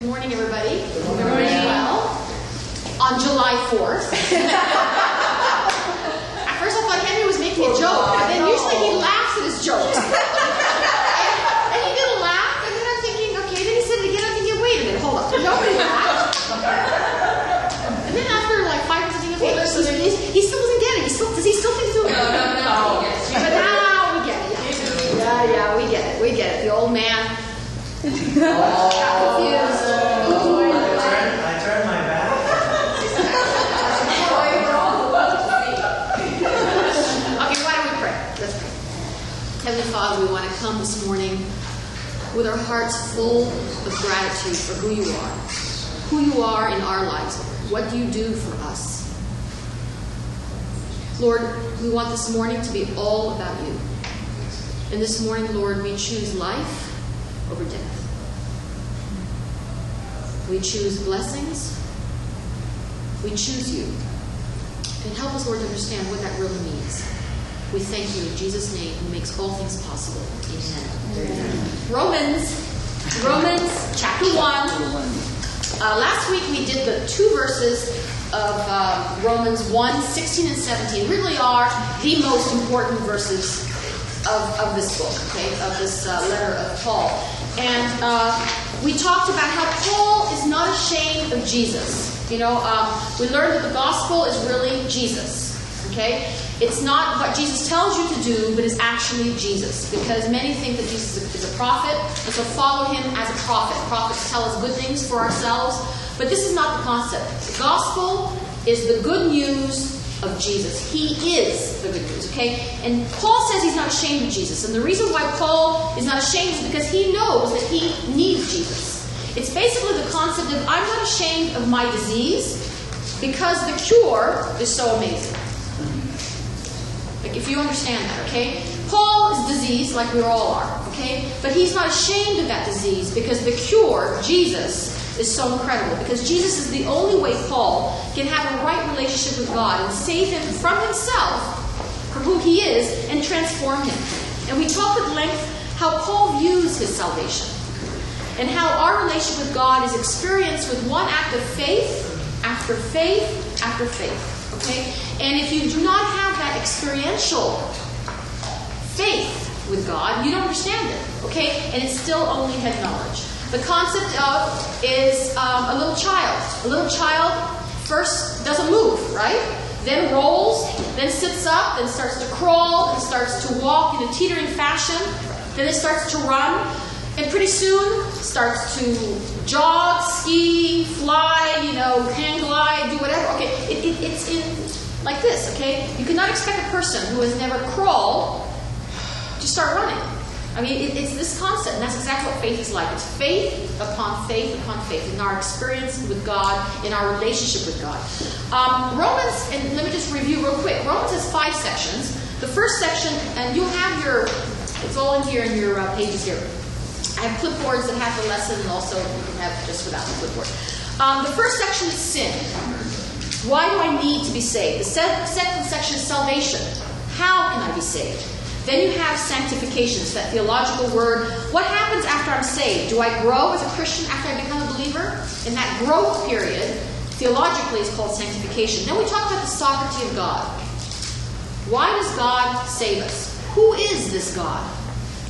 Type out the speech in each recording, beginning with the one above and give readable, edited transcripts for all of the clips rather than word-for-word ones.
Good morning, everybody. Good morning. Well, on July 4th. At first I thought Henry was making a joke, but then usually he laughs at his jokes. and he didn't laugh, and then I'm thinking, okay, then he said it again, I'm thinking, wait a minute, hold up. Nobody laughed. And then after like 5 minutes, I'm thinking, okay, so he still doesn't get it. Does he still think he's doing it? No. But now we get it. Yeah, we get it. We get it. The old man. Confused. I turned my back. Okay, why don't we pray? Let's pray. Heavenly Father, we want to come this morning with our hearts full of gratitude for who you are in our lives, Lord. What do you do for us? Lord, we want this morning to be all about you. And this morning, Lord, we choose life over death. We choose blessings. We choose you. And help us, Lord, to understand what that really means. We thank you in Jesus' name, who makes all things possible. Amen. Romans chapter 1. Last week we did the 2 verses of Romans 1, 16 and 17. Really are the most important verses of this book, okay, of this letter of Paul. And we talked about how Paul is not ashamed of Jesus. You know, we learned that the gospel is really Jesus, okay? It's not what Jesus tells you to do, but it's actually Jesus. Because many think that Jesus is a prophet, and so follow him as a prophet. Prophets tell us good things for ourselves, but this is not the concept. The gospel is the good news of Jesus. He is the good news, okay? And Paul says he's not ashamed of Jesus. And the reason why Paul is not ashamed is because he knows that he needs Jesus. It's basically the concept of, I'm not ashamed of my disease because the cure is so amazing. Like, if you understand that, okay? Paul is diseased like we all are, okay? But he's not ashamed of that disease because the cure, Jesus, is so incredible, because Jesus is the only way Paul can have a right relationship with God and save him from himself, from who he is, and transform him. And we talked at length how Paul views his salvation and how our relationship with God is experienced with one act of faith after faith after faith. Okay? And if you do not have that experiential faith with God, you don't understand it. Okay? And it's still only head knowledge. The concept of is a little child. A little child first doesn't move, right? Then rolls, then sits up, then starts to crawl, then starts to walk in a teetering fashion, then it starts to run, and pretty soon starts to jog, ski, fly, hang glide, do whatever. Okay, it's in like this, okay? You cannot expect a person who has never crawled to start running. I mean, it's this concept, and that's exactly what faith is like. It's faith upon faith in our experience with God, in our relationship with God. Romans, and let me just review real quick. Romans has 5 sections. The first section, and you'll have it's all in here in your pages here. I have clipboards that have the lesson, and also you can have just without the clipboard. The first section is sin. Why do I need to be saved? The second section is salvation. How can I be saved? Then you have sanctification. It's that theological word. What happens after I'm saved? Do I grow as a Christian after I become a believer? In that growth period, theologically, it's called sanctification. Then we talk about the sovereignty of God. Why does God save us? Who is this God?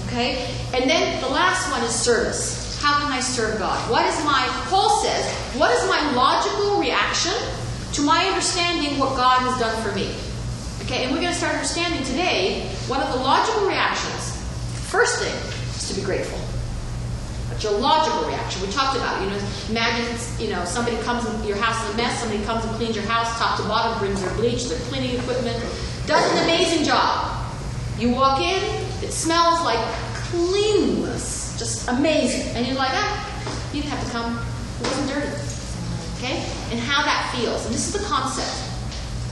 Okay? And then the last one is service. How can I serve God? Paul says, what is my logical reaction to my understanding what God has done for me? Okay, and we're going to start understanding today one of the logical reactions. First thing is to be grateful. That's your logical reaction. We talked about it. Imagine, somebody comes in your house in a mess, somebody comes and cleans your house top to bottom, brings their bleach, their cleaning equipment, does an amazing job. You walk in, it smells like cleanliness, just amazing. And you're like, you didn't have to come. It wasn't dirty. Okay? And how that feels. And this is the concept.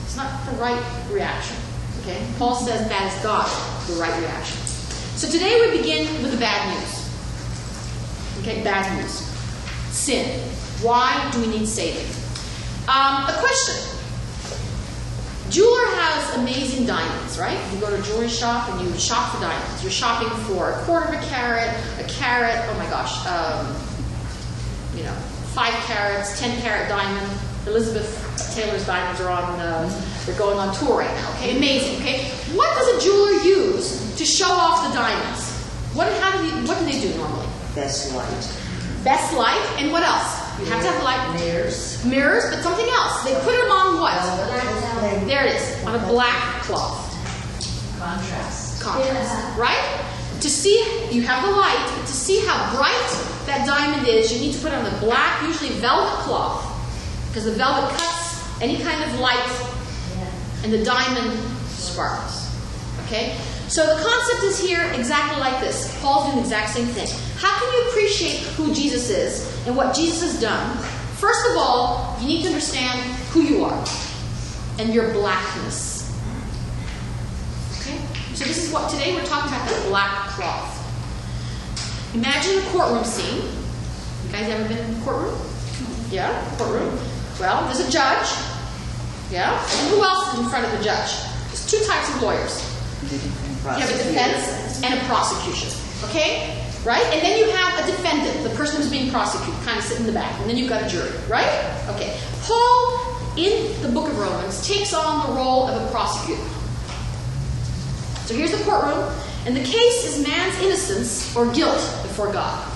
It's not the right reaction. Okay? Paul says that is God, the right reaction. So today we begin with the bad news. Okay, bad news. Sin. Why do we need saving? A question. Jeweler has amazing diamonds, right? You go to a jewelry shop and you shop for diamonds. You're shopping for a quarter of a carat, oh my gosh, 5 carats, 10 carat diamond. Elizabeth Taylor's diamonds are on, they're going on tour right now. Okay, amazing. Okay, what does a jeweler use to show off the diamonds? What do they do normally? Best light. Best light, and what else? You have to have light. Mirrors, but something else. They put them on what? There it is, on a black cloth. Contrast. Yeah. Right? To see, you have the light, but to see how bright that diamond is, you need to put it on the black, usually velvet cloth, because the velvet cuts any kind of light, and the diamond sparkles. Okay? So the concept is here exactly like this. Paul's doing the exact same thing. How can you appreciate who Jesus is and what Jesus has done? First of all, you need to understand who you are and your blackness. Okay? So this is what, today we're talking about the black cloth. Imagine a courtroom scene. You guys ever been in a courtroom? Yeah, courtroom. Well, there's a judge. Yeah? And who else is in front of the judge? There's 2 types of lawyers. You have a defense and a prosecution. Okay? Right? And then you have a defendant, the person who's being prosecuted, kind of sitting in the back. And then you've got a jury. Right? Okay. Paul, in the book of Romans, takes on the role of a prosecutor. So here's the courtroom. And the case is man's innocence or guilt before God.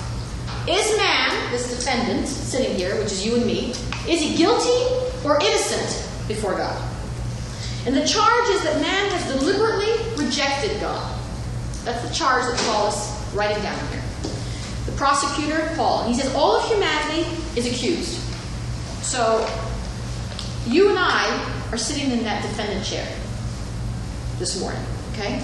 Is man, this defendant sitting here, which is you and me, is he guilty or innocent before God? And the charge is that man has deliberately rejected God. That's the charge that Paul is writing down here. The prosecutor, Paul, he says all of humanity is accused. So you and I are sitting in that defendant chair this morning, okay?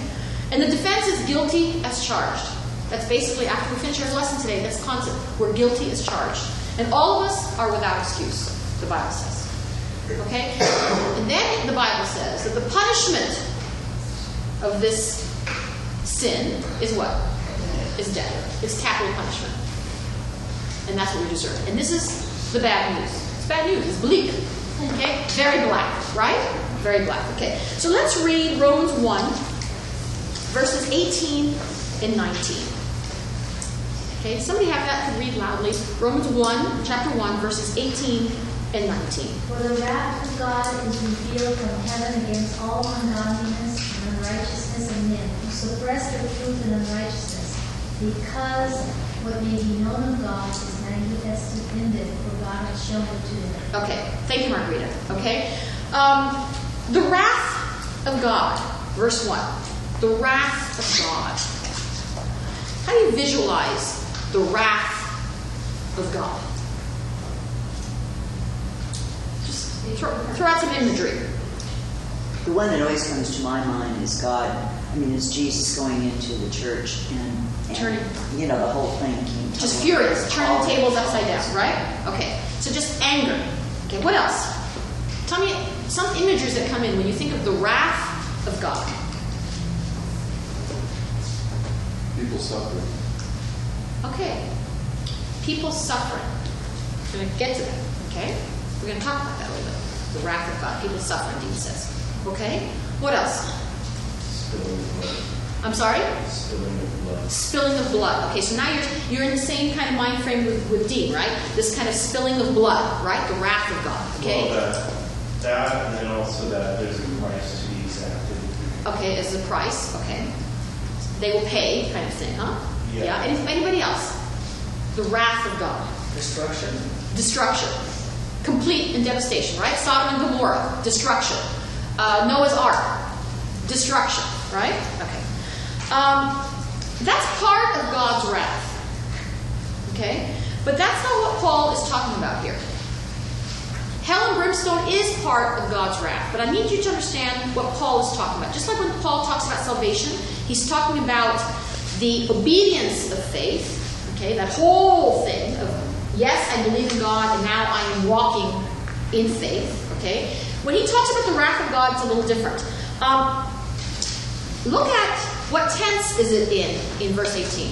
And the defense is guilty as charged. That's basically, after we finish our lesson today, that's the concept. We're guilty as charged. And all of us are without excuse, the Bible says. Okay? And then the Bible says that the punishment of this sin is what? Is death. It's capital punishment. And that's what we deserve. And this is the bad news. It's bad news. It's bleak. Okay? Very black, right? Very black. Okay. So let's read Romans 1, verses 18 and 19. Okay? Somebody have that could read loudly. Romans 1, chapter 1, verses 18 and 19. For the wrath of God is revealed from heaven against all ungodliness and unrighteousness of men who suppress the truth in unrighteousness, because what may be known of God is manifested in them, for God has shown it to them. Okay, thank you, Margarita. Okay, the wrath of God, verse 1. The wrath of God. How do you visualize the wrath of God? Throw out some imagery. The one that always comes to my mind is is Jesus going into the church and Turning. the whole thing came. Just furious, turning tables upside down, right? Okay, so just anger. Okay, what else? Tell me some images that come in when you think of the wrath of God. People suffering. Okay, people suffering. We're going to get to that, okay? We're going to talk about that a little bit. The wrath of God, people suffering, Dean says. Okay, what else? Spilling of blood. I'm sorry? Spilling of blood. Spilling of blood. Okay, so now you're in the same kind of mind frame with Dean, right? This kind of spilling of blood, right? The wrath of God. Okay. Well, that, and then also that there's a price to be exacted. Okay, as a price. Okay, they will pay, kind of thing, huh? Yeah. Anybody else? The wrath of God. Destruction. Destruction. Complete and devastation, right? Sodom and Gomorrah. Destruction. Noah's Ark. Destruction, right? Okay. That's part of God's wrath. Okay? But that's not what Paul is talking about here. Hell and brimstone is part of God's wrath. But I need you to understand what Paul is talking about. Just like when Paul talks about salvation, he's talking about the obedience of faith. Okay? That whole thing of, yes, I believe in God, and now I am walking in faith. Okay? When he talks about the wrath of God, it's a little different. Look at what tense is it in verse 18.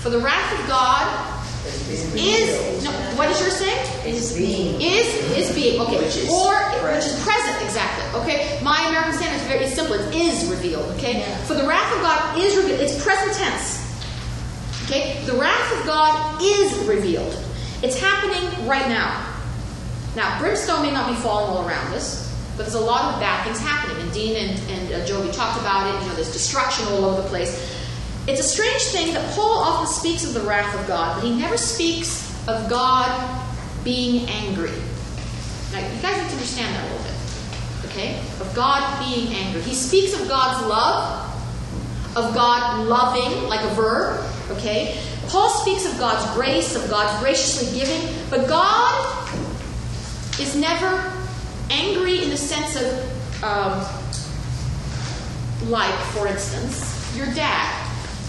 For the wrath of God is, no, what is yours saying? Is being. Is being, okay. Which is which is present, exactly. Okay. My American Standard is very simple. It is revealed, okay? Yeah. For the wrath of God is revealed. It's present tense. Okay? The wrath of God is revealed. It's happening right now. Now, brimstone may not be falling all around us, but there's a lot of bad things happening. And Dean and Joby talked about it. You know, there's destruction all over the place. It's a strange thing that Paul often speaks of the wrath of God, but he never speaks of God being angry. Now, you guys need to understand that a little bit. Okay? Of God being angry. He speaks of God's love, of God loving, like a verb. Okay? Paul speaks of God's grace, of God's graciously giving, but God is never angry in the sense of, like, for instance, your dad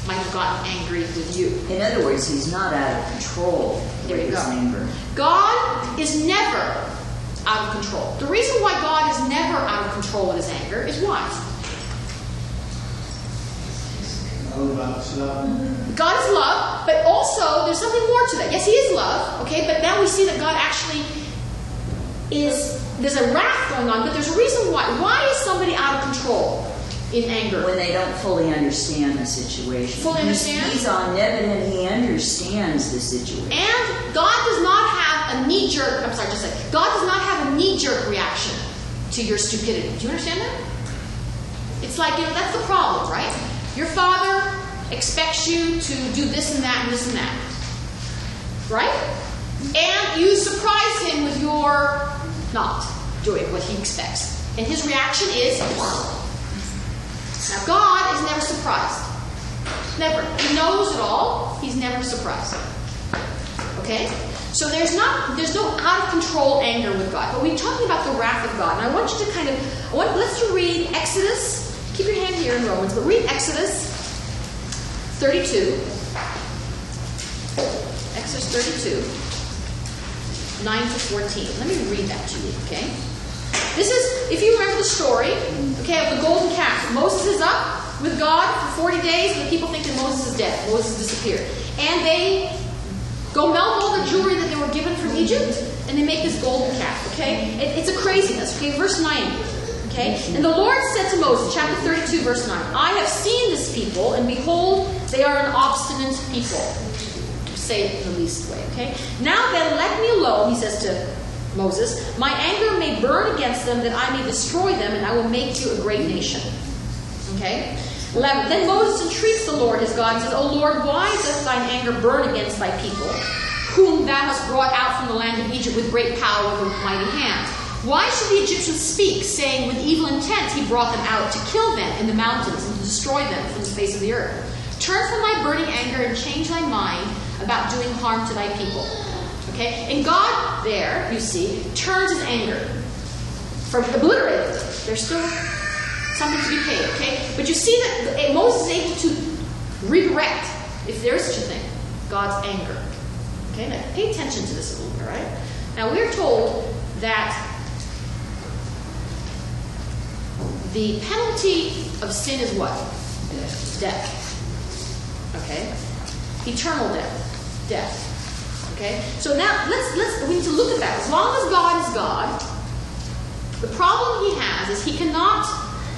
might have gotten angry with you. In other words, he's not out of control There with you his go. anger. God is never out of control. The reason why God is never out of control with his anger is why? God is love, but also there's something more to that. Yes, he is love, okay, but now we see that God actually is, there's a wrath going on, but there's a reason why. Why is somebody out of control in anger? When they don't fully understand the situation. Fully understand? He's omnipotent. He understands the situation. And God does not have a knee-jerk, I'm sorry, just say, God does not have a knee-jerk reaction to your stupidity. Do you understand that? It's like, you know, that's the problem, right? Your father expects you to do this and that and this and that. Right? And you surprise him with your not doing what he expects. And his reaction is, now God is never surprised. Never. He knows it all. He's never surprised. Okay? So there's no out of control anger with God. But we're talking about the wrath of God. And I want you to let's read Exodus. Keep your hand here in Romans, but read Exodus 32. Exodus 32, 9 to 14. Let me read that to you, okay? This is, if you remember the story, okay, of the golden calf. Moses is up with God for 40 days, and the people think that Moses is dead. Moses disappeared. And they go melt all the jewelry that they were given from Egypt, and they make this golden calf, okay? It's a craziness, okay? Verse 9. Okay? And the Lord said to Moses, chapter 32, verse 9, I have seen this people, and behold, they are an obstinate people. To say it in the least way, okay? Now then, let me alone, he says to Moses, my anger may burn against them, that I may destroy them, and I will make you a great nation. Okay? 11. Then Moses entreats the Lord his God, and says, O Lord, why doth thine anger burn against thy people, whom thou hast brought out from the land of Egypt with great power and with mighty hand? Why should the Egyptians speak, saying, with evil intent he brought them out to kill them in the mountains and to destroy them from the face of the earth? Turn from thy burning anger and change thy mind about doing harm to thy people. Okay? And God there, you see, turns his anger from obliterating them. There's still something to be paid, okay? But you see that Moses is able to redirect, if there is such a thing, God's anger. Okay? Now, pay attention to this a little bit, right? Now, we're told that the penalty of sin is what? Death. Okay? Eternal death. Death. Okay? So now we need to look at that. As long as God is God, the problem he has is he cannot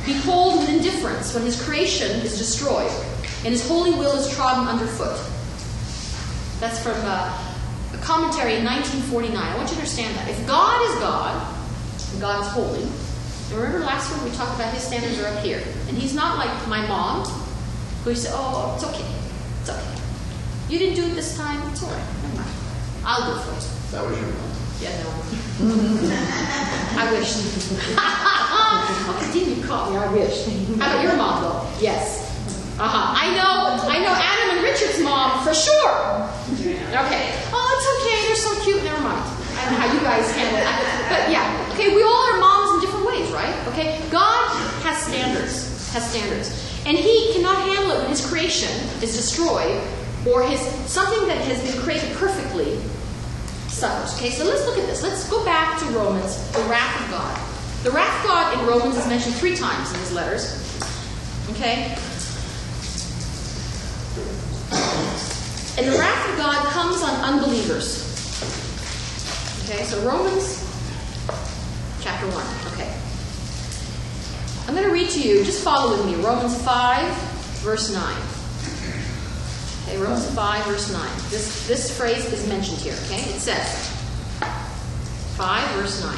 behold with indifference when his creation is destroyed and his holy will is trodden underfoot. That's from a commentary in 1949. I want you to understand that. If God is God, and God is holy, and remember last week we talked about his standards are up here. And he's not like my mom, who said, oh, it's okay. It's okay. You didn't do it this time, it's all right. Never mind. I'll do it for you. That was your mom. Yeah, no. I wish. Didn't you caught me? I wish. How about your mom, though? Yes. I know Adam and Richard's mom for sure. Okay. Oh, it's okay. They're so cute. Never mind. I don't know how you guys handle that. But yeah. Okay, we all are moms in different ways, right? Okay. God has standards. And he cannot handle it when his creation is destroyed or something that has been created perfectly suffers. Okay, so let's look at this. Let's go back to Romans, the wrath of God. The wrath of God in Romans is mentioned 3 times in his letters. Okay? And the wrath of God comes on unbelievers. Okay, so Romans chapter 1. Okay. I'm going to read to you, just follow with me, Romans 5, verse 9. Okay, Romans 5, verse 9. This phrase is mentioned here, okay? It says, 5, verse 9.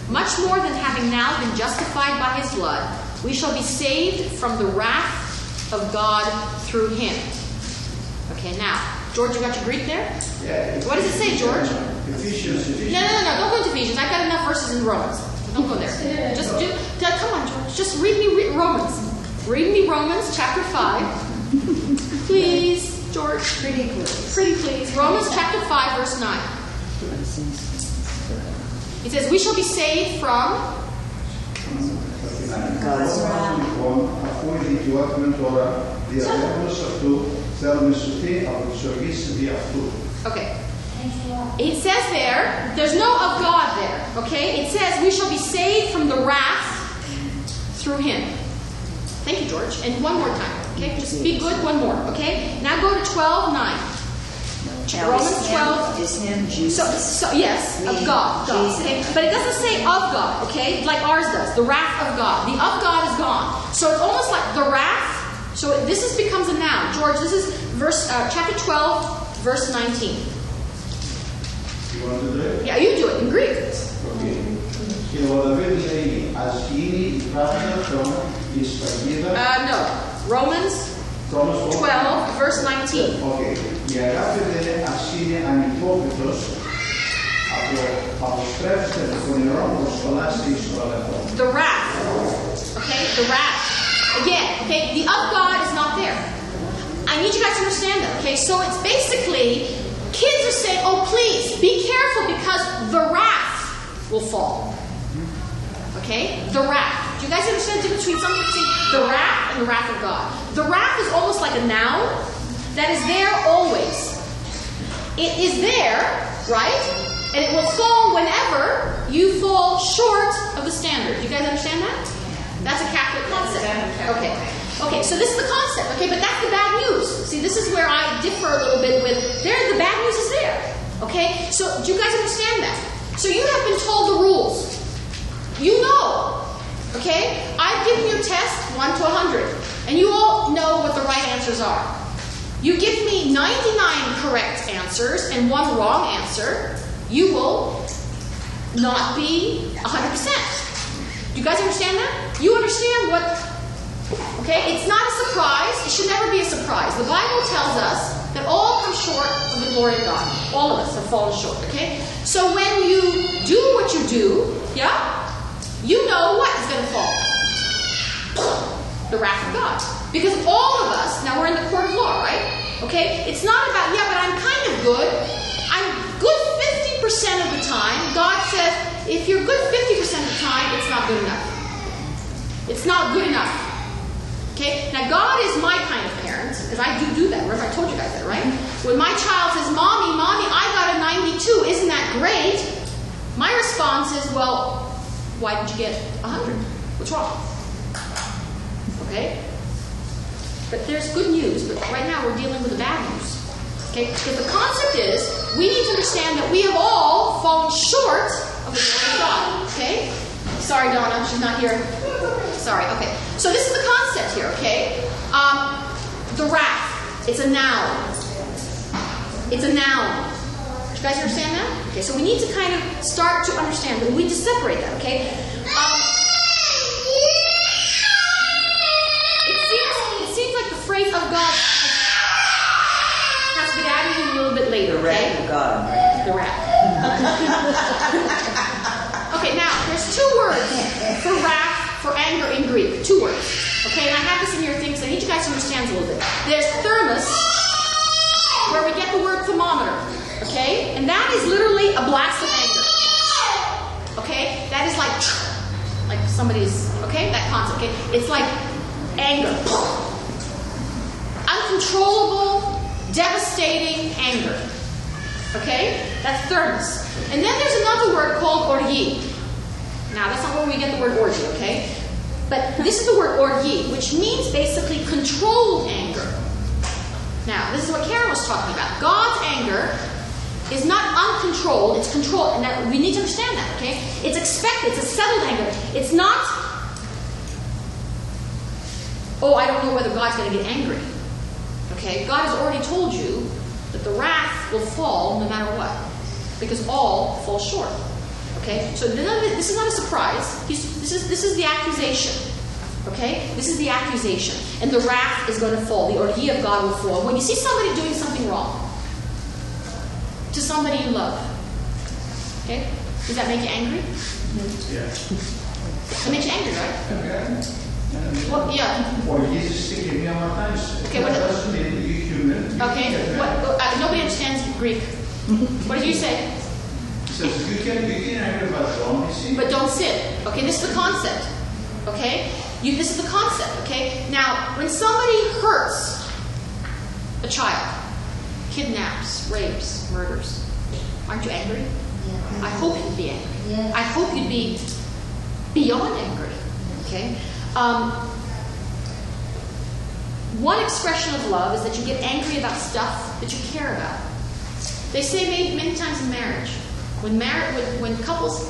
Much more than having now been justified by his blood, we shall be saved from the wrath of God through him. Okay, now, George, you got your Greek there? Yeah. What does it say, George? Ephesians. No, don't go into Ephesians. I've got enough verses in Romans. Don't go there. Come on, George. Just read me Romans. Read me Romans chapter 5. Please, George. Pretty please. Pretty please. Romans chapter 5, verse 9. It says, we shall be saved from... God's wrath. Αφού οι δικαιότιμοι τώρα διαδέχοντας αυτού θέλουμε σωθεί από τις οργήσεις δι' αυτού. Okay. It says there, there's no of God there. Okay? It says we shall be saved from the wrath through him. Thank you, George. And one more time. Okay? Just be good. One more. Okay? Now go to 12:9. Romans 12. Is him Jesus? So yes, of God. Okay? But it doesn't say of God, okay? Like ours does. The wrath of God. The of God is gone. So it's almost like the wrath. So becomes a noun. George, this is chapter 12, verse 19. You want to do it? Yeah, you do it in Greek. Okay. Και ο Δαβίδ λέει, ας γίνει η πράσινα χρώμα, η σφαγίδα... No. Romans 12, verse 19. Okay. Η αγάπη δεν ας είναι ανυπόκριτος αποστρέφεται το νερό προς κολλάσει στο αδελφό. The wrath. Okay, the wrath. Again, okay, the of God is not there. I need you guys to understand that, okay? So it's basically, kids are saying, oh please, be careful because the wrath will fall. Okay? The wrath. Do you guys understand the difference between something between the wrath and the wrath of God? The wrath is almost like a noun that is there always. It is there, right? And it will fall whenever you fall short of the standard. Do you guys understand that? That's a Catholic concept. Okay. Okay, so this is the concept, okay, but that's the bad news. See, this is where I differ a little bit with, the bad news is there. Okay? So do you guys understand that? So you have been told the rules. You know. Okay? I've given you a test, 1 to 100. And you all know what the right answers are. You give me 99 correct answers and 1 wrong answer, you will not be 100%. Do you guys understand that? You understand what... Okay? It's not a surprise. It should never be a surprise. The Bible tells us that all come short of the glory of God. All of us have fallen short. Okay? So when you do what you do, yeah? You know what is going to fall. The wrath of God. Because all of us, now we're in the court of law, right? Okay? It's not about, yeah, but I'm kind of good. I'm good 50% of the time. God says, if you're good 50% of the time, it's not good enough. It's not good enough. Okay? Now God is my kind of parent, because I do that. Remember I told you guys that, right? When my child says, Mommy, I got a 92. Isn't that great? My response is, well, why did you get 100? What's wrong? Okay? But there's good news, but right now we're dealing with the bad news. Okay? Because the concept is, we need to understand that we have all fallen short of the glory of God. Okay? Sorry, Donna, she's not here. Sorry, okay. So this is the concept here, okay? The wrath. It's a noun. It's a noun. Do you guys understand that? Okay, so we need to kind of start to understand that. We need to separate that, okay? It seems like the phrase of God has been added in a little bit later, The wrath okay? of God. The wrath. Okay, now, there's 2 words for wrath, for anger in Greek. 2 words. Okay, and I have this in your thing, so I need you guys to understand a little bit. There's thermos, where we get the word thermometer. Okay? And that is literally a blast of anger. Okay? That is like somebody's, okay? That concept, okay? It's like anger. Uncontrollable, devastating anger. Okay? That's thermos. And then there's another word called orgi. Now, that's not where we get the word orgy, okay? But this is the word orgi, which means basically controlled anger. Now, this is what Karen was talking about. God's anger is not uncontrolled, it's controlled. And that, we need to understand that, okay? It's expected, it's a settled anger. It's not, oh, I don't know whether God's going to get angry. Okay? God has already told you that the wrath will fall no matter what. Because all fall short. Okay? So this is not a surprise. This is the accusation. Okay? This is the accusation. And the wrath is going to fall. The ordeal of God will fall. When you see somebody doing something wrong to somebody you love, okay? Does that make you angry? Yeah. That makes you angry, right? Okay. Well, yeah. Or Jesus thinking me more times. Okay, what- That doesn't mean that you're human. You Okay. can get What, mad. nobody understands Greek. What did you say? He says you can angry about wrong, you see. But don't sin. Okay, this is the concept. Okay? This is the concept, okay? Now, when somebody hurts a child, kidnaps, rapes, murders, aren't you angry? Yeah. I hope you'd be angry. Yeah. I hope you'd be beyond angry. Okay? One expression of love is that you get angry about stuff that you care about. They say many times in marriage, when couples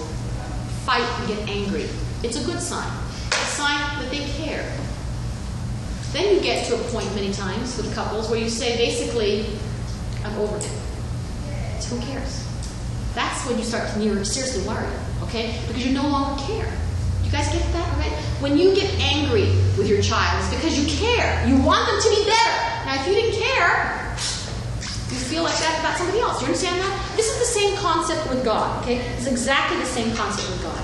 fight and get angry, it's a good sign. It's a sign that they care. Then you get to a point many times with couples where you say, basically, I'm over it. So who cares? That's when you start to seriously worry, okay? Because you no longer care. Do you guys get that? Okay? When you get angry with your child, it's because you care. You want them to be better. Now, if you didn't care, you feel like that about somebody else. You understand that? This is the same concept with God, okay? It's exactly the same concept with God.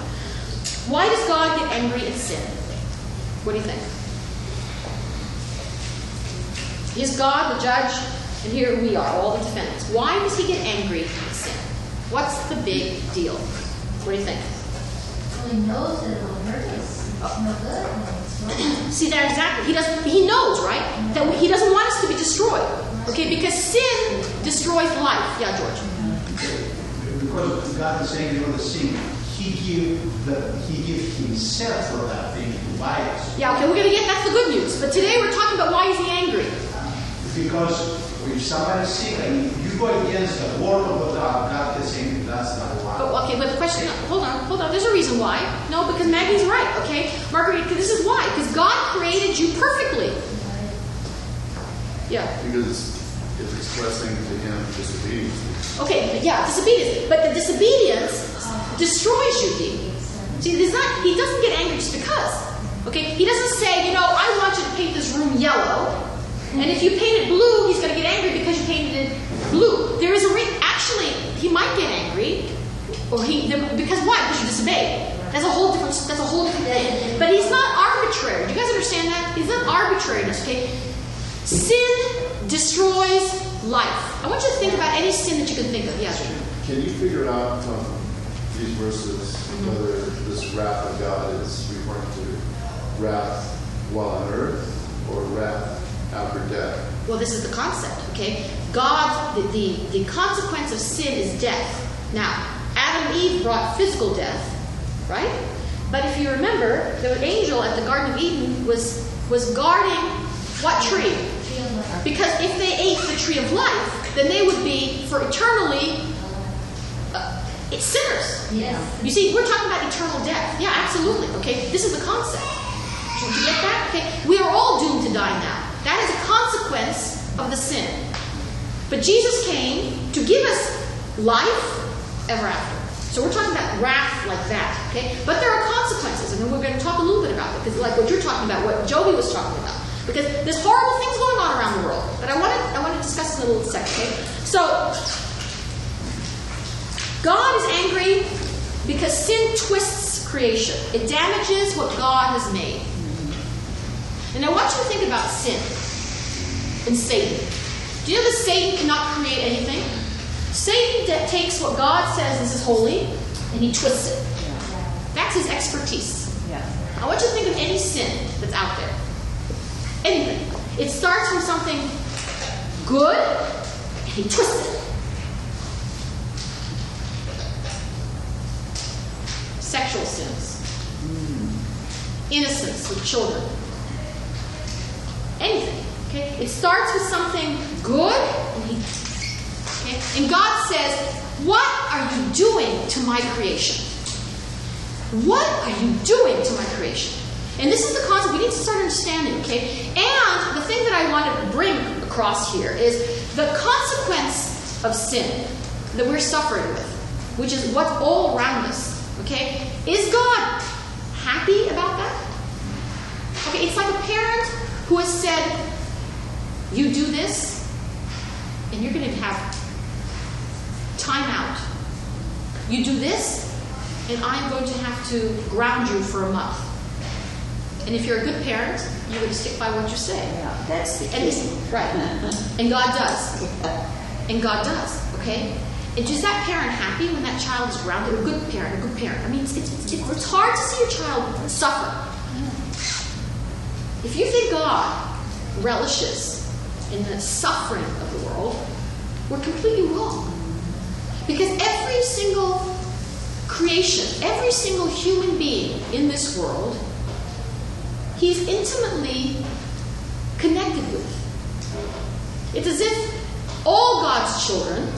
Why does God get angry at sin? What do you think? He's God, the judge, and here we are, all the defendants. Why does he get angry at sin? What's the big deal? What do you think? Well, he knows that it will hurt us. It's no good. No, it's wrong. See there exactly. He knows, right? That he doesn't want us to be destroyed. Okay, because sin destroys life. Yeah, George. Because God is saying, the sin, He give Himself for that thing to buy us. Yeah, okay, we're gonna get that's the good news. But today we're talking about why is he angry? Because if somebody's sick and you go against the word of God, God is saying that's not why. Oh, okay, but the question, hold on. There's a reason why. No, because Maggie's right, okay? Marguerite, this is why. Because God created you perfectly. Yeah. Because it's expressing to him disobedience. Okay, yeah, disobedience. But the disobedience destroys you, Dee. See, he doesn't get angry just because. Okay? He doesn't say, I want you to paint this room yellow. And if you paint it blue, he's going to get angry because you painted it blue. There is actually, he might get angry. Because why? Because you disobeyed. That's a whole different thing. But he's not arbitrary. Do you guys understand that? He's not arbitrariness, okay? Sin destroys life. I want you to think about any sin that you can think of. Yes. Can you figure out from these verses whether this wrath of God is referring to wrath while on earth or wrath after death? Well, this is the concept, okay? God, the consequence of sin is death. Now, Adam and Eve brought physical death, right? But if you remember, the angel at the Garden of Eden was guarding what tree? Because if they ate the tree of life, then they would be for eternally sinners. Yes. You see, we're talking about eternal death. Yeah, absolutely. Okay, this is the concept. Did you get that? Okay, we are all doomed to die now. That is a consequence of the sin. But Jesus came to give us life ever after. So we're talking about wrath like that. Okay, but there are consequences, and we're going to talk a little bit about it because, like what you're talking about, what Joby was talking about. Because there's horrible things going on around the world. But I want to discuss in a little second, okay? So, God is angry because sin twists creation. It damages what God has made. And I want you to think about sin and Satan. Do you know that Satan cannot create anything? Satan takes what God says this is holy and he twists it. That's his expertise. Yeah. I want you to think of any sin that's out there. Anything. It starts from something good, and he twists it. Sexual sins. Innocence with children. Anything. Okay? It starts with something good, and God says, what are you doing to my creation? What are you doing to my creation? And this is the concept we need to start understanding, okay? And the thing that I want to bring across here is the consequence of sin that we're suffering with, which is what's all around us. Okay? Is God happy about that? Okay, it's like a parent who has said, you do this, and you're going to have time out. You do this, and I'm going to have to ground you for a month. And if you're a good parent, you're going to stick by what you say. Yeah, that's the And key. right. And God does. And God does. Okay? And is that parent happy when that child is grounded? A good parent, a good parent. I mean, it's hard to see your child suffer. If you think God relishes in the suffering of the world, we're completely wrong. Because every single creation, every single human being in this world, He's intimately connected with. It's as if all God's children,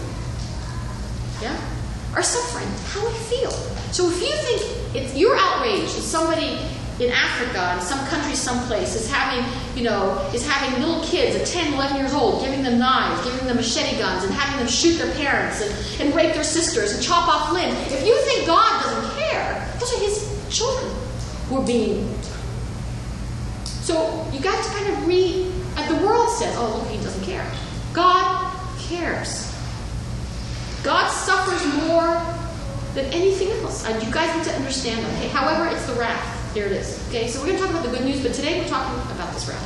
are suffering. How we feel. So if you think you're outraged that somebody in Africa, in some country, someplace, is having little kids at 10, 11 years old, giving them knives, giving them machete guns, and having them shoot their parents and rape their sisters and chop off limbs. If you think God doesn't care, those are His children who are being. So you got to kind of read, the world says, oh, look, He doesn't care. God cares. God suffers more than anything else. You guys need to understand that. Okay? However, it's the wrath. There it is. Okay, so we're going to talk about the good news, but today we're talking about this wrath.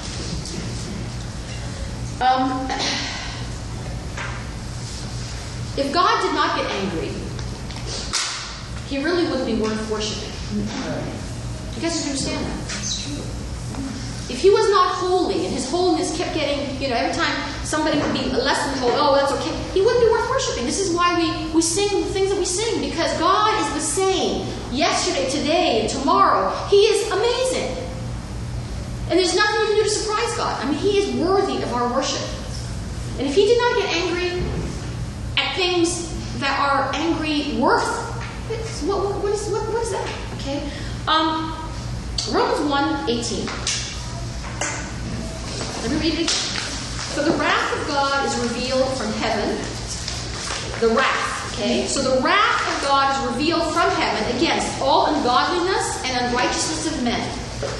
If God did not get angry, He really wouldn't be worth worshiping. You guys understand that? That's true. If He was not holy and His holiness kept getting, every time somebody would be less than holy, oh, that's okay, He wouldn't be worth worshiping. This is why we sing the things that we sing, because God is the same yesterday, today, and tomorrow. He is amazing. And there's nothing you can do to surprise God. I mean, He is worthy of our worship. And if He did not get angry at things that are angry worth, what is that? Okay? Romans 1:18. Let me read it again. So the wrath of God is revealed from heaven. The wrath, okay? So the wrath of God is revealed from heaven against all ungodliness and unrighteousness of men,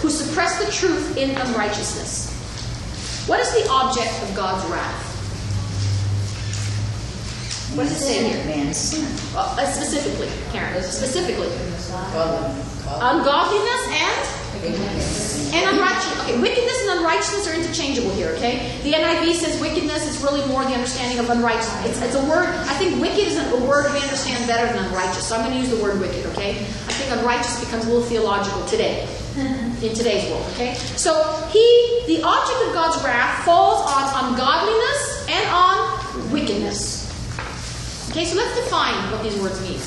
who suppress the truth in unrighteousness. What is the object of God's wrath? What does it say here? Man's sin. Specifically, Karen. Specifically. Ungodliness and unrighteousness. Okay, wickedness and unrighteousness are interchangeable here, okay? The NIV says wickedness is really more the understanding of unrighteousness. It's a word, I think wicked is a word we understand better than unrighteous. So I'm going to use the word wicked, okay? I think unrighteous becomes a little theological today, in today's world, okay? So the object of God's wrath falls on ungodliness and on wickedness. Okay, so let's define what these words mean.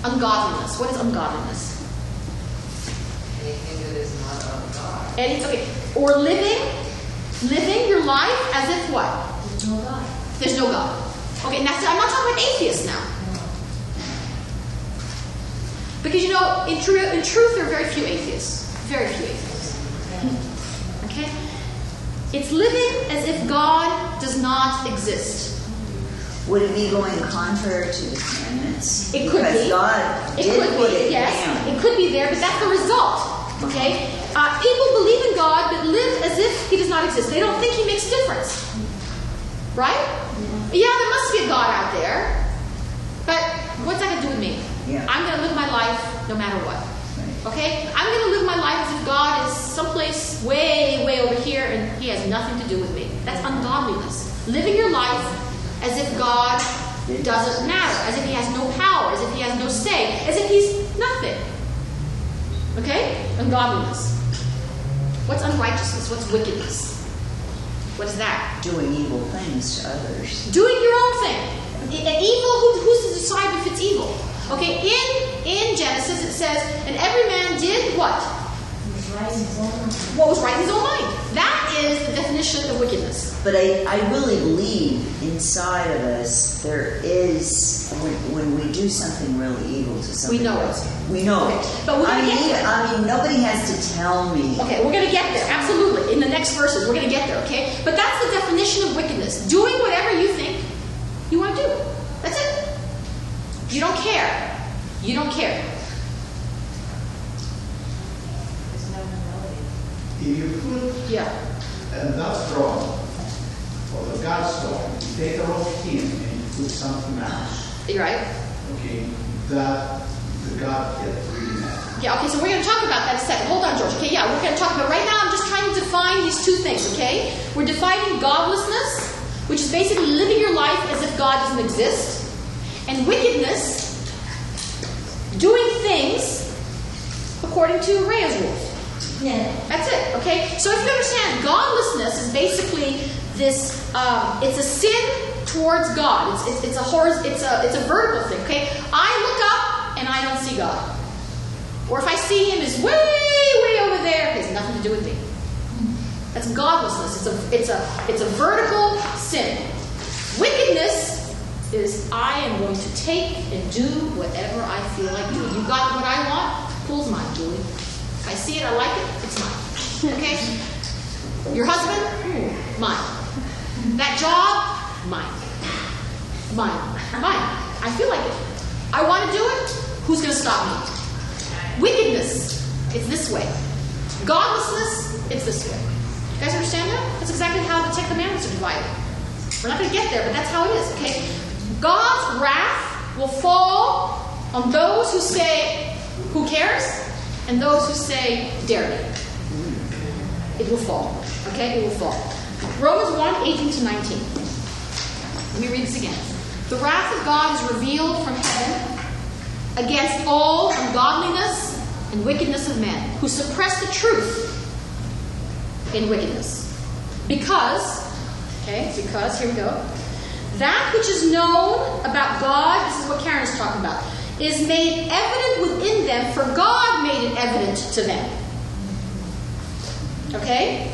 Ungodliness. What is ungodliness? Anything that is not of God. Okay. Or living your life as if what? There's no God. There's no God. Okay, now I'm not talking about atheists now. Because in truth there are very few atheists. Very few atheists. Okay? It's living as if God does not exist. Would it be going contrary to the commandments? It could because be. God It did could put be, it yes. down. It could be there, but that's the result. Okay? People believe in God but live as if He does not exist. They don't think He makes a difference. Right? Yeah, there must be a God out there. But what's that going to do with me? Yeah. I'm going to live my life no matter what. Right. Okay? I'm going to live my life as if God is someplace way, way over here and He has nothing to do with me. That's ungodliness. Living your life as if God doesn't matter, as if He has no power, as if He has no say, as if He's nothing. Okay? Ungodliness. What's unrighteousness? What's wickedness? What is that? Doing evil things to others. Doing your own thing. An evil, who's to decide if it's evil? Okay, in Genesis it says, and every man did what? He was right in his own mind. What was right in his own mind. That is the definition of wickedness. But I really believe inside of us there is, when we do something really evil to somebody We know else, it. we know Okay. it. But we're gonna get there. I mean, nobody has to tell me. Okay, we're going to get there. Absolutely. In the next verses, we're going to get there, okay? But that's the definition of wickedness. Doing whatever you think you want to do. That's it. You don't care. You don't care. There's no humility. If you put Yeah. that throne, or the God's throne, you take it off him and you put something else, You're right. okay, that the God get really mad. Yeah, okay, so we're going to talk about that in a second. Hold on, George. Okay, yeah, we're going to talk about right now. I'm just trying to define these two things, okay? We're defining godlessness, which is basically living your life as if God doesn't exist, and wickedness, doing things according to Rhea's rules. Yeah. That's it, okay? So if you understand, godlessness is basically this, it's a sin towards God. It's a vertical thing, okay? I look up and I don't see God. Or if I see him as way over there, it has nothing to do with me. That's godlessness. It's a vertical sin. Wickedness is I am going to take and do whatever I feel like doing. You got what I want? Pool's mine, Julie. If I see it, I like it, it's mine. Okay? Your husband? Mine. That job? Mine. Mine. I feel like it. I want to do it? Who's going to stop me? Wickedness, it's this way. Godlessness, it's this way. You guys understand that? That's exactly how the Ten Commandments are divided. We're not going to get there, but that's how it is, okay? God's wrath will fall on those who say, who cares? And those who say, dare me. It will fall. Okay? It will fall. Romans 1:18-19. Let me read this again. The wrath of God is revealed from heaven against all ungodliness and wickedness of men, who suppress the truth in wickedness. Because, here we go. That which is known about God, this is what Karen is talking about, is made evident within them, for God made it evident to them. Okay?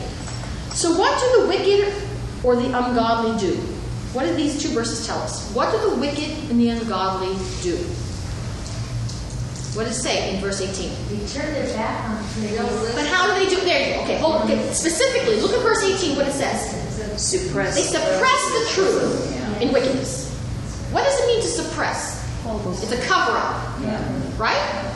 So what do the wicked or the ungodly do? What do these two verses tell us? What do the wicked and the ungodly do? What does it say in verse 18? They turn their back on praise. But how do they do it? There you go. Okay, hold on. Okay, specifically, look at verse 18, what it says. Suppress. They suppress the truth in wickedness. What does it mean to suppress? It's a cover-up. Yeah. Right?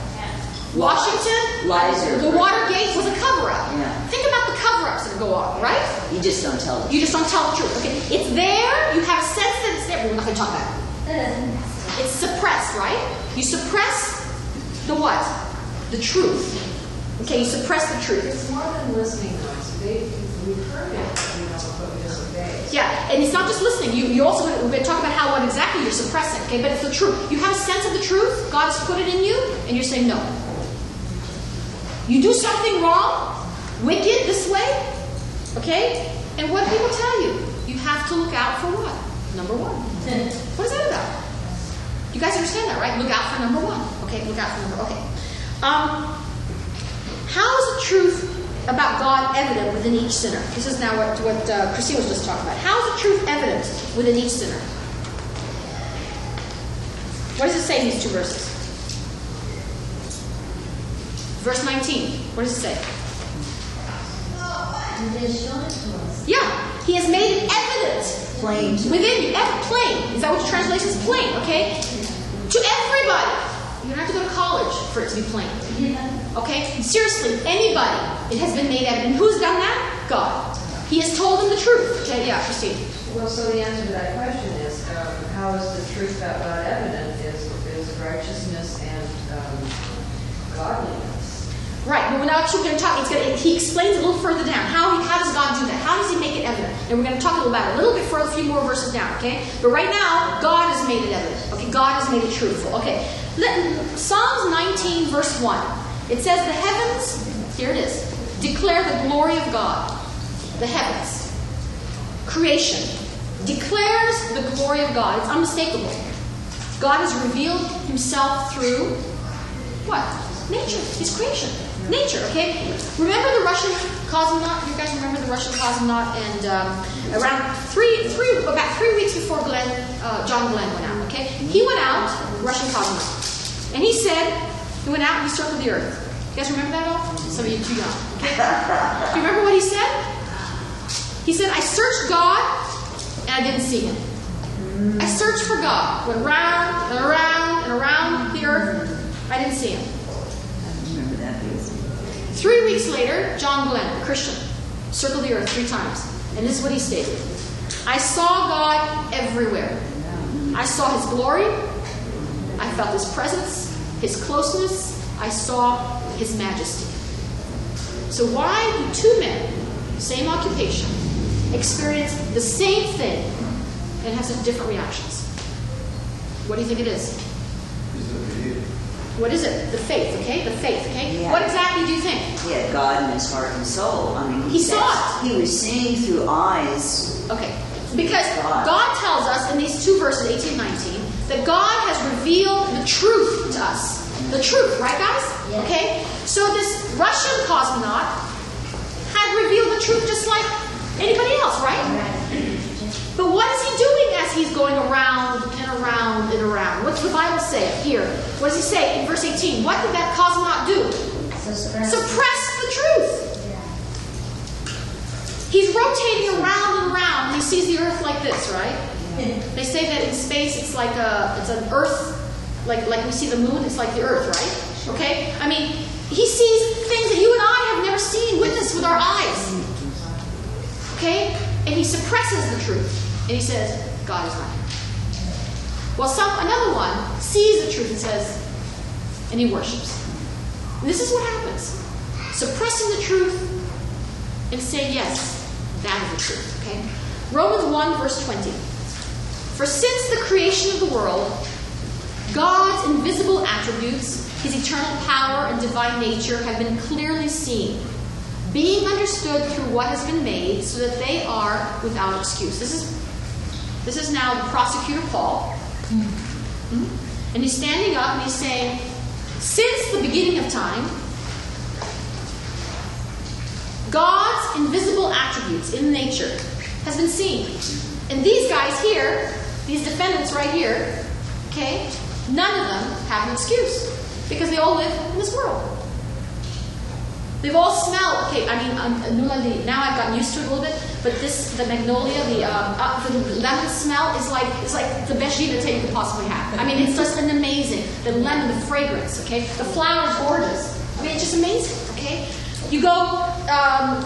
Washington, Lies are the Watergate was a cover-up. Yeah. Think about the cover-ups that go on, right? You just don't tell them. You just don't tell the truth. Okay, it's there. You have a sense that it's there, but we're not going to talk about it. It's suppressed, right? You suppress the what? The truth. Okay, you suppress the truth. It's more than listening, though. We've heard it, but we disobey. Yeah, and it's not just listening. You also, we're going to talk about what exactly you're suppressing. Okay, but it's the truth. You have a sense of the truth. God has put it in you, and you're saying no. You do something wrong, wicked this way, okay? And what do people tell you? You have to look out for what? Number one. What is that about? You guys understand that, right? Look out for number one. Okay, look out for number. Okay. How is the truth about God evident within each sinner? This is now what Christine was just talking about. How is the truth evident within each sinner? What does it say in these two verses? Verse 19. What does it say? And they has shown it to us. Yeah, He has made it evident Plain. within you. Plain. Is that what your translation is? Plain. Okay. To everybody. You don't have to go to college for it to be plain. Yeah. Okay? Seriously, anybody, it has been made evident. Who's done that? God. He has told them the truth. Okay, yeah, Christine. Well, so the answer to that question is, how is the truth about God evident? Is righteousness and godliness. Right, but we're not actually going to talk. He explains a little further down. How does God do that? How does He make it evident? And we're going to talk about it a little bit further, a few more verses down, okay? But right now, God has made it evident. Okay, God has made it truthful. Okay, Psalms 19, verse 1. It says, the heavens, here it is, declare the glory of God. The heavens. Creation declares the glory of God. It's unmistakable. God has revealed Himself through what? Nature, His creation. Nature, okay? Remember the Russian cosmonaut? You guys remember the Russian cosmonaut? And about 3 weeks before John Glenn went out, okay? He went out, Russian cosmonaut, and he said, he went out and he circled the Earth. You guys remember that all? Some of you too young, okay? Do you remember what he said? He said, I searched God and I didn't see him. I searched for God, went around and around and around the Earth. I didn't see him. I remember that. 3 weeks later, John Glenn, a Christian, circled the Earth 3 times. And this is what he stated. I saw God everywhere. I saw His glory. I felt His presence, His closeness. I saw His majesty. So why do 2 men, same occupation, experience the same thing and have such different reactions? What do you think it is? What is it? The faith, okay? The faith, okay? Yeah. What exactly do you think? He had God in his heart and soul. I mean, He saw it. He was seeing through eyes. Okay. Because God. God tells us in these 2 verses, 18 and 19, that God has revealed the truth to us. The truth, right guys? Yes. Okay? So this Russian cosmonaut had revealed the truth just like anybody else, right? But what is he doing as he's going around and around and around? What does the Bible say here? What does he say in verse 18? What did that cosmonaut do? Suppress the truth. He's rotating around and around, and he sees the Earth like this, right? They say that in space it's like it's an Earth, like we see the moon, it's like the Earth, right? Okay? I mean, he sees things that you and I have never seen, witnessed with our eyes. Okay? And he suppresses the truth. And he says, God is not here. Well, another one sees the truth and says, and he worships. And this is what happens. Suppressing the truth and saying, yes, that is the truth. Okay? Romans 1, verse 20. For since the creation of the world, God's invisible attributes, His eternal power and divine nature have been clearly seen, being understood through what has been made, so that they are without excuse. This is now the prosecutor Paul. And he's standing up and he's saying, since the beginning of time, God's invisible attributes in nature has been seen. And these guys here, these defendants right here, okay, none of them have an excuse. Because they all live in this world. They've all smelled, okay, I mean, now I've gotten used to it a little bit, but the magnolia, the lemon smell is like the best gelato you could possibly have. I mean, it's just an amazing, the lemon, the fragrance, okay? The flower is gorgeous. I mean, it's just amazing, okay? You go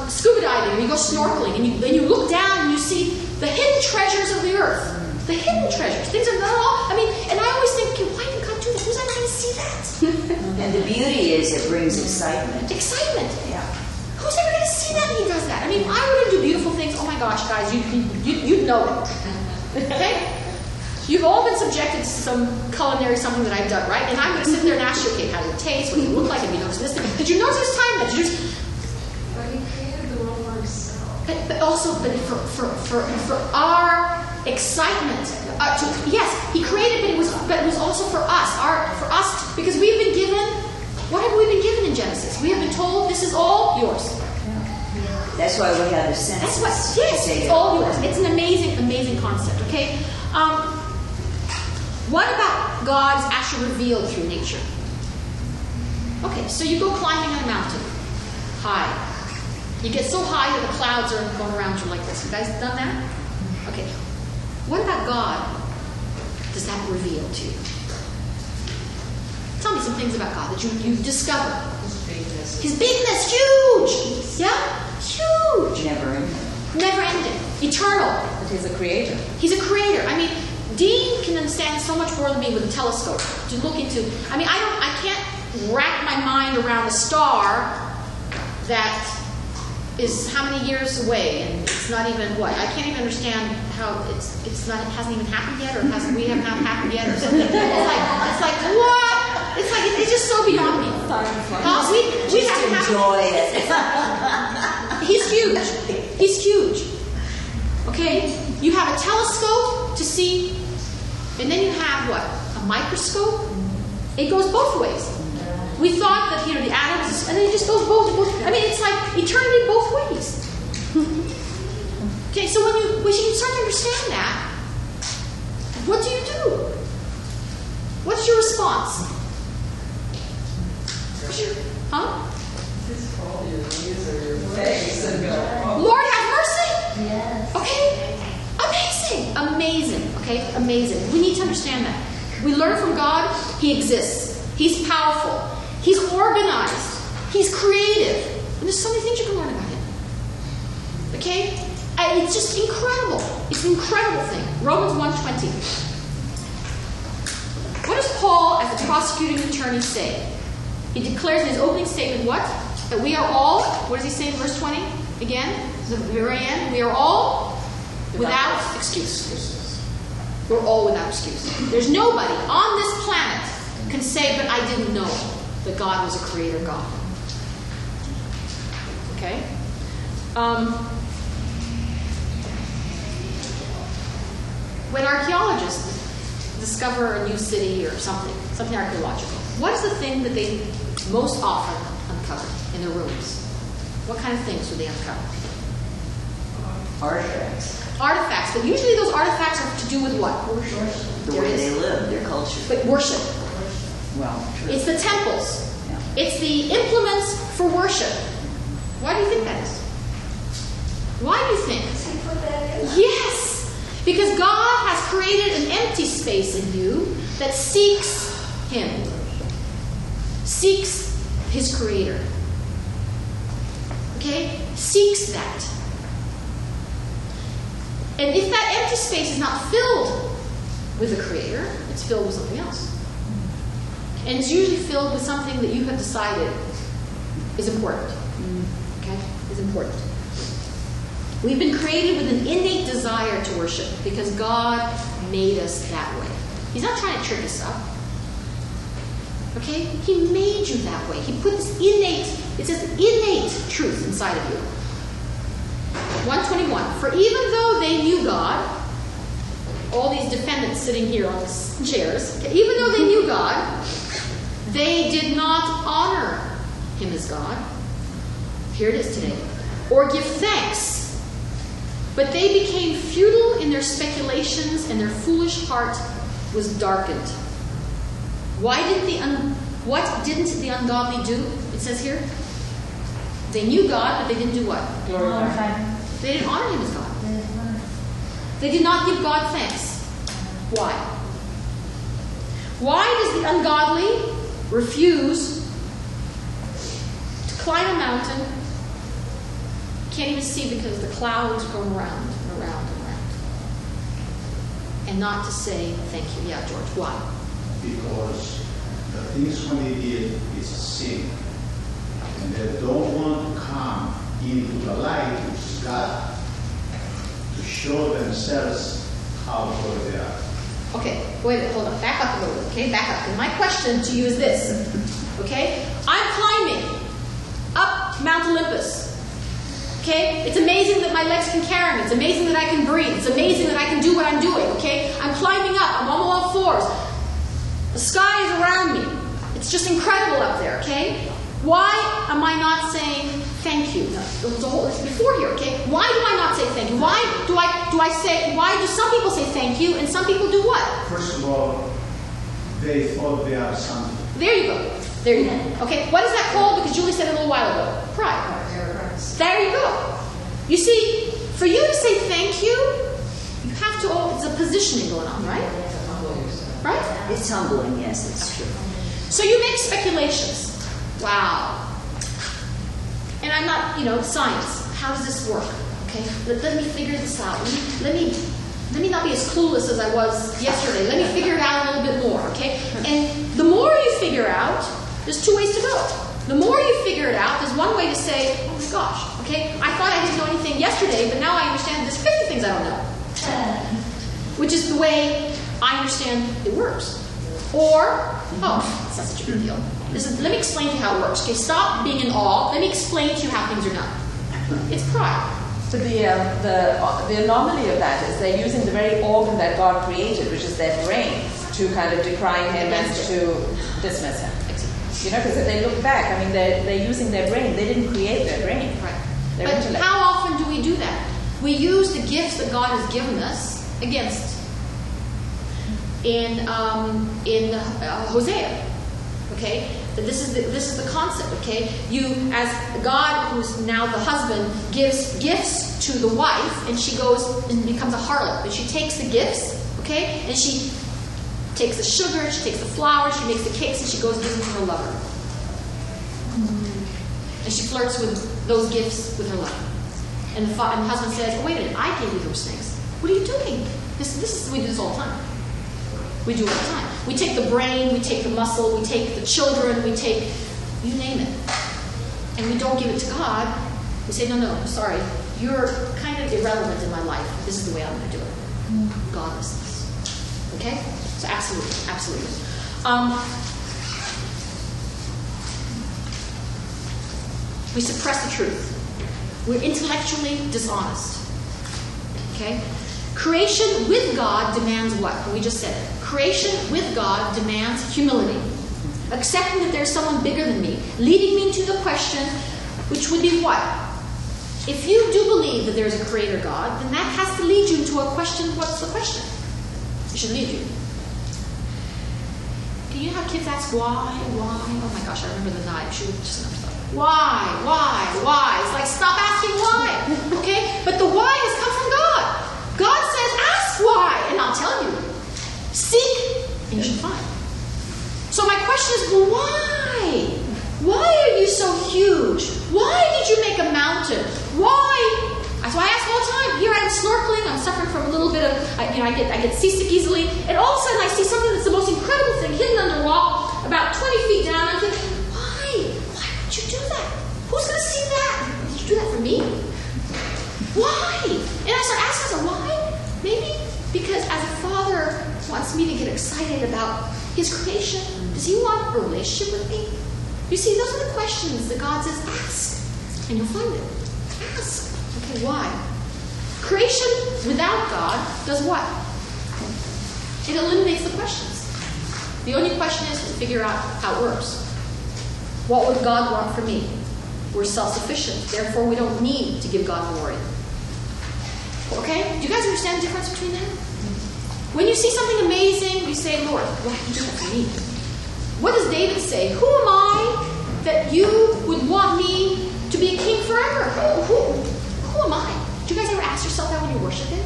scuba diving, or you go snorkeling, and you look down and you see the hidden treasures of the earth. The hidden treasures. Things are not all, I mean, and I always think, why did God do that? Who's ever going to see that? And the beauty is it brings excitement. Excitement. Yeah. Who's ever going to see that when he does that? I mean, I want to do beautiful things. Oh my gosh, guys, you'd know it. Okay? You've all been subjected to some culinary something that I've done, right? And I'm going to sit there and ask you, okay, how does it taste? What does it look like? Have you noticed this thing? Did you notice this time that you just... But He created the world for Himself. But also, for our excitement, yes, He created, but it was also for us, because we've been given. What have we been given in Genesis? We have been told this is all yours. That's why we have the census. That's what. Yes, it's all yours. It's an amazing, amazing concept. Okay. What about God's actually revealed through nature? Okay, so you go climbing on a mountain, high. You get so high that the clouds are going around you like this. You guys done that? Okay. What about God does that reveal to you? Tell me some things about God that you've discovered. His bigness, huge. Yeah? Huge. Never ending. Never ending. Eternal. But He's a creator. He's a creator. I mean, Dean can understand so much more than me with a telescope to look into. I mean, I can't wrap my mind around a star that is how many years away, and it's not even what I can't even understand how it hasn't even happened yet, or we have not happened yet, or something. It's like what? It's just so beyond me. We have to enjoy it. He's huge. He's huge. Okay, you have a telescope to see, and then you have what? A microscope. It goes both ways. We thought that, the atoms, and then it just goes both. I mean, it's like eternity both ways. Okay, so when you start to understand that, what do you do? What's your response? Huh? Just fall your knees or your face and go, Lord have mercy. Yes. Okay? Amazing. Okay? Amazing. We need to understand that. We learn from God, He exists. He's powerful. He's organized. He's creative. And there's so many things you can learn about Him. Okay? And it's just incredible. It's an incredible thing. Romans 1:20. What does Paul, as the prosecuting attorney, say? He declares in his opening statement what? That we are all, what does he say in verse 20? Again, the very end. We are all without excuse. We're all without excuse. There's nobody on this planet can say, but I didn't know that God was a creator God. Okay? When archaeologists discover a new city or something archaeological, what is the thing that they most often uncover in their ruins? What kind of things do they uncover? Artifacts, but usually those artifacts are to do with what? The way they live, their culture. But worship. Well, true. It's the temples. Yeah. It's the implements for worship. Why do you think that is? Why do you think? Yes! Because God has created an empty space in you that seeks Him. Seeks His Creator. Okay? Seeks that. And if that empty space is not filled with the Creator, it's filled with something else. And it's usually filled with something that you have decided is important. Okay? Is important. We've been created with an innate desire to worship because God made us that way. He's not trying to trick us up. Okay? He made you that way. He put this innate truth inside of you. 121. For even though they knew God, all these defendants sitting here on chairs, even though they knew God, they did not honor Him as God. Here it is today. Or give thanks. But they became futile in their speculations, and their foolish heart was darkened. What didn't the ungodly do? It says here. They knew God, but they didn't do what? Glorify. They didn't honor Him as God. They did not give God thanks. Why? Why does the ungodly refuse to climb a mountain? Can't even see because the clouds go around and around and around. And not to say thank you. Yeah, George, why? Because the things when they did is sin. And they don't want to come into the light, which is God, to show themselves how good they are. Okay, wait, hold on. Back up a little bit, okay? Back up. And my question to you is this, okay? I'm climbing up Mount Olympus. Okay? It's amazing that my legs can carry me. It's amazing that I can breathe. It's amazing that I can do what I'm doing. Okay? I'm climbing up. I'm on all fours. The sky is around me. It's just incredible up there. Okay? Why am I not saying thank you? No, it's before here. Okay? Why do I not say thank you? Why do some people say thank you and some people do what? First of all, they thought they are something. There you go. There you go. Okay? What is that called? Because Julie said it a little while ago. Pride. There you go. You see, for you to say thank you, you have to, it's a positioning going on, right? Right? It's humbling, yes, it's true. So you make speculations. Wow. And I'm not, science. How does this work? Okay? Let me figure this out. Let me not be as clueless as I was yesterday. Let me figure it out a little bit more, okay? And the more you figure out, there's two ways to go. The more you figure it out, there's one way to say, oh my gosh, okay, I thought I didn't know anything yesterday, but now I understand there's 50 things I don't know. Which is the way I understand it works. Or, it's not such a big deal. Let me explain to you how it works. Okay, stop being in awe. Let me explain to you how things are done. It's pride. But the anomaly of that is they're using the very organ that God created, which is their brain, to kind of decry Him and to dismiss Him. You know, because if they look back, I mean, they're using their brain. They didn't create their brain. Right. Their But intellect. how often do we do that? We use the gifts that God has given us against. In Hosea, okay, this is the concept, okay. You, as God, who's now the husband, gives gifts to the wife, and she goes and becomes a harlot. But she takes the gifts, okay, and she takes the sugar, she takes the flour, she makes the cakes, and she goes and gives them to her lover. And she flirts with those gifts with her lover. And the husband says, "Oh, wait a minute, I gave you those things. What are you doing? We do this all the time. We do it all the time. We take the brain, we take the muscle, we take the children, we take, you name it. And we don't give it to God. We say, no, sorry. You're kind of irrelevant in my life. This is the way I'm going to do it. Godlessness. Okay? So absolutely. We suppress the truth. We're intellectually dishonest. Okay? Creation with God demands what? We just said it. Creation with God demands humility. Accepting that there's someone bigger than me. Leading me to the question, which would be what? If you do believe that there's a creator God, then that has to lead you to a question. What's the question? It should lead you. Do you know how kids ask why? Oh my gosh, I remember the night. She would just never stop. Why? It's like, stop asking why. Okay? But the why has come from God. God says, ask why, and I'll tell you. Seek, and you should find. So my question is, well, why? Why are you so huge? Why did you make a mountain? Why? That's why I ask all the time. Here I am snorkeling. I'm suffering from a little bit of, I get seasick easily. And all of a sudden I see something that's the most incredible thing hidden under rock, about 20 feet down. I'm thinking, why? Why would you do that? Who's going to see that? Did you do that for me? Why? And I start asking myself, why? Maybe because as a father wants me to get excited about his creation, does he want a relationship with me? You see, those are the questions that God says, ask, and you'll find it. Ask. Okay, why? Creation without God does what? It eliminates the questions. The only question is to figure out how it works. What would God want from me? We're self-sufficient. Therefore, we don't need to give God glory. Okay? Do you guys understand the difference between that? When you see something amazing, you say, Lord, why did you do that for me? What does David say? Who am I that you would want me to be a king forever? Who am I? Do you guys ever ask yourself that when you worship Him?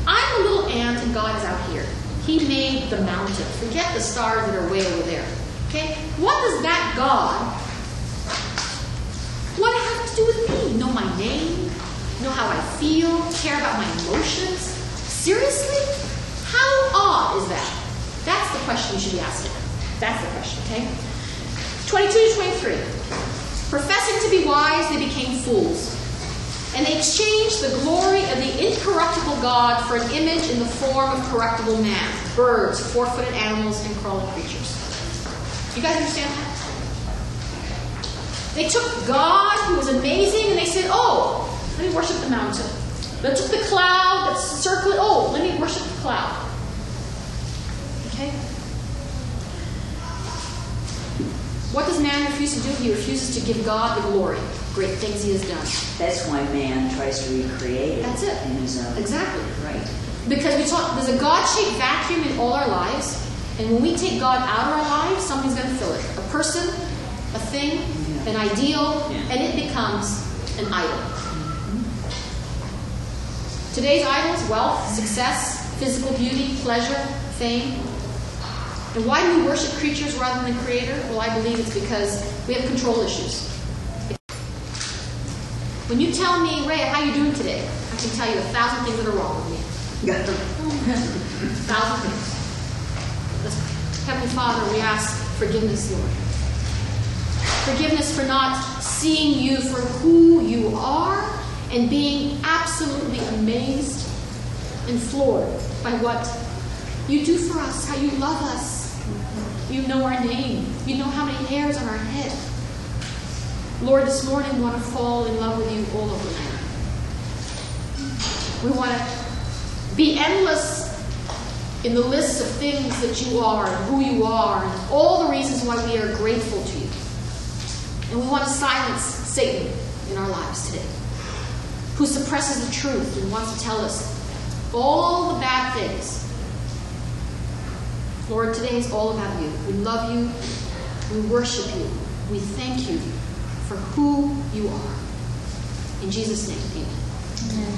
I'm a little ant and God is out here. He made the mountain. Forget the stars that are way over there. Okay? What does that God, what does it have to do with me? Know my name? Know how I feel? Care about my emotions? Seriously? How odd is that? That's the question you should be asking. That's the question, okay? 22 to 23. Professing to be wise, they became fools. And they exchanged the glory of the incorruptible God for an image in the form of corruptible man, birds, four-footed animals, and crawling creatures. You guys understand that? They took God, who was amazing, and they said, oh, let me worship the mountain. They took the cloud that's circling, oh, let me worship the cloud. Okay? What does man refuse to do? He refuses to give God the glory. Great things he has done. That's why man tries to recreate it. That's it. In his own. Exactly. Right. Because there's a God-shaped vacuum in all our lives, and when we take God out of our lives, something's going to fill it. A person, a thing, an ideal, and it becomes an idol. Today's idols, wealth, success, physical beauty, pleasure, fame. And why do we worship creatures rather than the Creator? Well, I believe it's because we have control issues. When you tell me, Rhea, how you doing today? I can tell you 1,000 things that are wrong with me. 1,000 things. Let's pray. Heavenly Father, we ask forgiveness, Lord. Forgiveness for not seeing you for who you are and being absolutely amazed and floored by what you do for us, how you love us. You know our name. You know how many hairs on our head. Lord, this morning we want to fall in love with you all over again. We want to be endless in the list of things that you are and who you are and all the reasons why we are grateful to you. And we want to silence Satan in our lives today, who suppresses the truth and wants to tell us all the bad things. Lord, today is all about you. We love you. We worship you. We thank you for who you are. In Jesus' name, amen. Amen.